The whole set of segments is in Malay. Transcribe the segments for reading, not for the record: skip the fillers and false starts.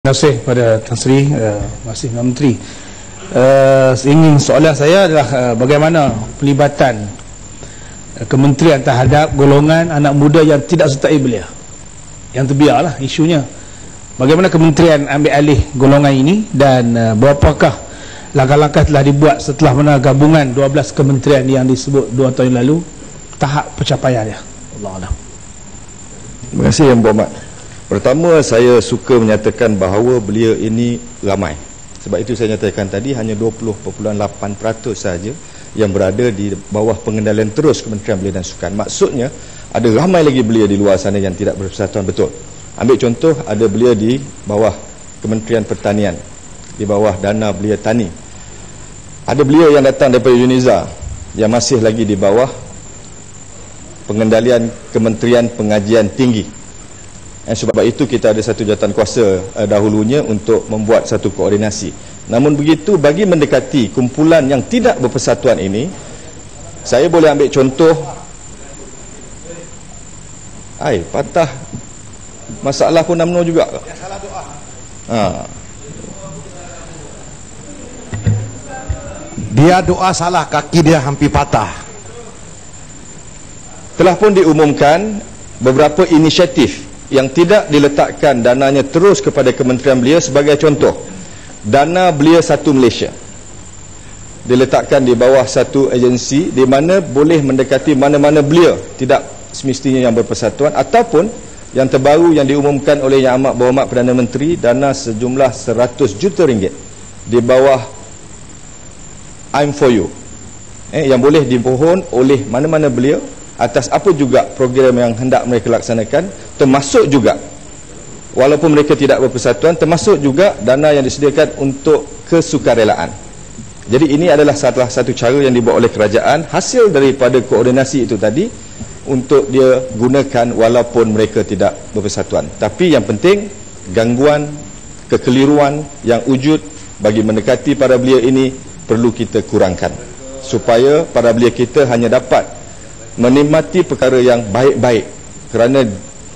Terima kasih kepada Tan Sri, Masih Menteri. Ingin soalan saya adalah bagaimana pelibatan kementerian terhadap golongan anak muda yang tidak sertai belia, yang terbiarlah isunya. Bagaimana kementerian ambil alih golongan ini dan berapakah langkah-langkah telah dibuat setelah mana gabungan 12 kementerian yang disebut 2 tahun lalu, tahap pencapaiannya? Allahuakbar. Terima kasih Yang Berhormat. Pertama, saya suka menyatakan bahawa belia ini ramai. Sebab itu saya nyatakan tadi hanya 20.8% sahaja yang berada di bawah pengendalian terus Kementerian Belia dan Sukan. Maksudnya ada ramai lagi belia di luar sana yang tidak berpersatuan betul. Ambil contoh, ada belia di bawah Kementerian Pertanian, di bawah Dana Belia Tani. Ada belia yang datang daripada UNIZA yang masih lagi di bawah pengendalian Kementerian Pengajian Tinggi. Sebab itu kita ada satu jawatan kuasa dahulunya untuk membuat satu koordinasi. Namun begitu, bagi mendekati kumpulan yang tidak berpersatuan ini, saya boleh ambil contoh patah masalah pun UMNO juga. Dia doa salah, kaki dia hampir patah. Telah pun diumumkan beberapa inisiatif yang tidak diletakkan dananya terus kepada Kementerian Belia. Sebagai contoh, Dana Belia Satu Malaysia diletakkan di bawah satu agensi di mana boleh mendekati mana-mana belia tidak semestinya yang berpersatuan, ataupun yang terbaru yang diumumkan oleh Yang Amat Berhormat Perdana Menteri, dana sejumlah 100 juta ringgit di bawah I'm For You, yang boleh dimohon oleh mana-mana belia atas apa juga program yang hendak mereka laksanakan, termasuk juga walaupun mereka tidak berpersatuan, termasuk juga dana yang disediakan untuk kesukarelaan. Jadi ini adalah salah satu cara yang dibuat oleh kerajaan, hasil daripada koordinasi itu tadi, untuk dia gunakan walaupun mereka tidak berpersatuan. Tapi yang penting, gangguan, kekeliruan yang wujud bagi mendekati para belia ini perlu kita kurangkan, supaya para belia kita hanya dapat menikmati perkara yang baik-baik kerana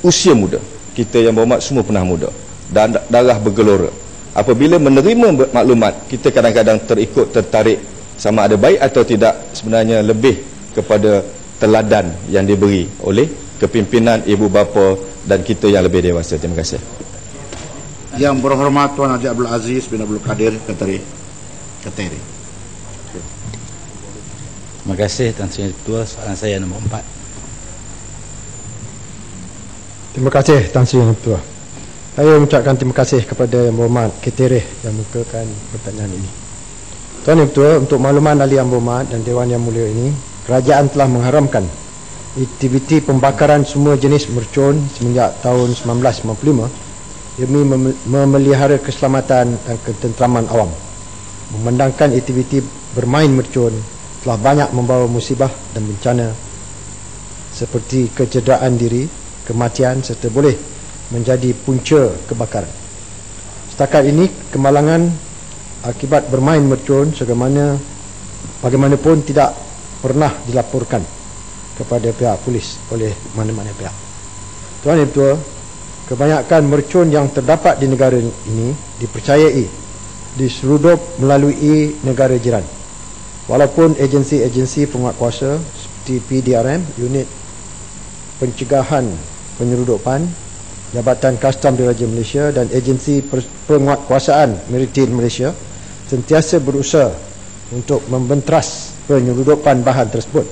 usia muda. Kita Yang Berhormat semua pernah muda dan darah bergelora. Apabila menerima maklumat, kita kadang-kadang tertarik sama ada baik atau tidak, sebenarnya lebih kepada teladan yang diberi oleh kepimpinan ibu bapa dan kita yang lebih dewasa. Terima kasih. Yang Berhormat Tuan Haji Abdul Aziz bin Abdul Kadir Keteri. Terima kasih Tan Sri Ketua. Soalan saya nombor 4. Terima kasih Tan Sri Ketua. Saya mengucapkan terima kasih kepada Yang Berhormat Ketereh yang mengukakan pertanyaan ini. Tuan Yang Ketua, untuk makluman ahli Yang Berhormat dan Dewan Yang Mulia ini, kerajaan telah mengharamkan aktiviti pembakaran semua jenis mercun semenjak tahun 1995 demi memelihara keselamatan dan ketenteraman awam. Memandangkan aktiviti bermain mercun telah banyak membawa musibah dan bencana seperti kecederaan diri, kematian serta boleh menjadi punca kebakaran. Setakat ini, kemalangan akibat bermain mercun bagaimanapun tidak pernah dilaporkan kepada pihak polis oleh mana-mana pihak. Tuan Yang Ketua, kebanyakan mercun yang terdapat di negara ini dipercayai diseludup melalui negara jiran. Walaupun agensi-agensi penguatkuasa seperti PDRM, Unit Pencegahan Penyeludupan, Jabatan Kastam Diraja Malaysia dan Agensi Penguatkuasaan Maritim Malaysia sentiasa berusaha untuk membenteras penyeludupan bahan tersebut.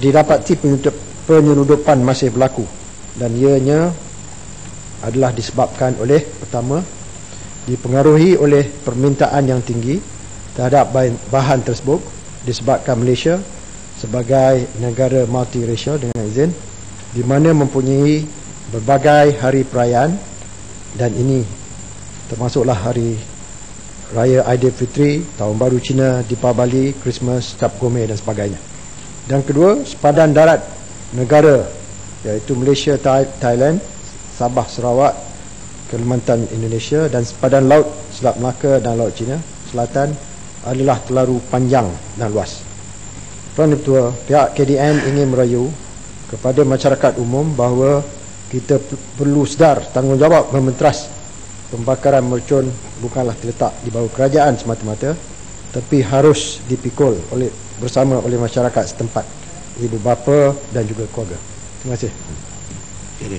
Didapati penyeludupan masih berlaku dan ianya adalah disebabkan oleh, pertama, dipengaruhi oleh permintaan yang tinggi terhadap bahan tersebut disebabkan Malaysia sebagai negara multiracial dengan izin, di mana mempunyai berbagai hari perayaan, dan ini termasuklah hari Raya Aidilfitri, Tahun Baru Cina, Deepavali, Christmas, Cap Gome dan sebagainya. Dan kedua, sepadan darat negara iaitu Malaysia, Thailand, Sabah, Sarawak, Kalimantan, Indonesia, dan sepadan laut Selat Melaka dan Laut Cina Selatan adalah terlalu panjang dan luas. Tuan Ketua, pihak KDN ingin merayu kepada masyarakat umum bahawa kita perlu sedar tanggungjawab mementeras pembakaran mercun bukanlah terletak di bawah kerajaan semata-mata, tapi harus dipikul bersama oleh masyarakat setempat, ibu bapa dan juga keluarga. Terima kasih. Jadi,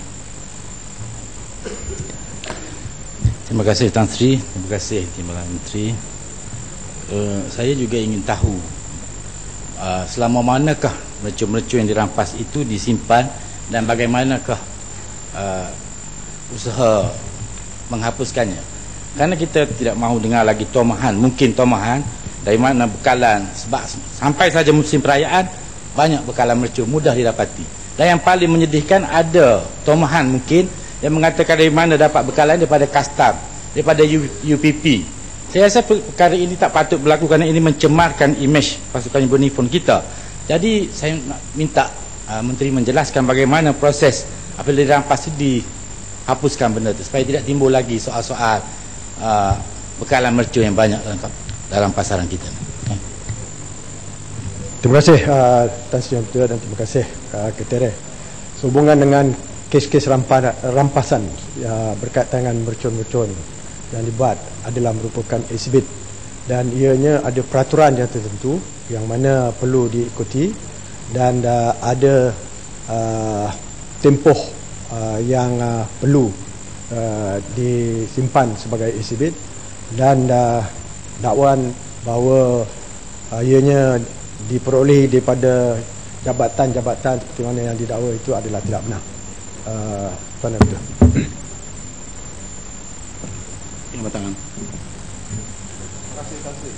Terima kasih Tan Sri, terima kasih Timbalan Menteri. Saya juga ingin tahu selama manakah mercun-mercun yang dirampas itu disimpan dan bagaimanakah usaha menghapuskannya. Kerana kita tidak mahu dengar lagi tomahan, mungkin tomahan dari mana bekalan, sebab sampai saja musim perayaan banyak bekalan mercun mudah didapati. Dan yang paling menyedihkan, ada tomahan mungkin yang mengatakan dari mana dapat bekalan, daripada kastam, daripada UPP. Saya rasa perkara ini tak patut berlaku kerana ini mencemarkan imej pasukan Unifon kita. Jadi saya nak minta Menteri menjelaskan bagaimana proses apabila dirampas itu dihapuskan benda itu, supaya tidak timbul lagi soal-soal bekalan mercun yang banyak dalam pasaran kita. Terima kasih Tan Sri Yang Mulia dan terima kasih Ketua. Sehubungan dengan kes-kes rampasan berkaitan dengan mercun-mercun yang dibuat adalah merupakan eksibit, dan ianya ada peraturan yang tertentu yang mana perlu diikuti, dan ada tempoh yang perlu disimpan sebagai eksibit, dan dakwaan bahawa ianya diperolehi daripada jabatan-jabatan seperti mana yang didakwa itu adalah tidak benar. Tuan dan Ketua. Terima tangan. Terima kasih.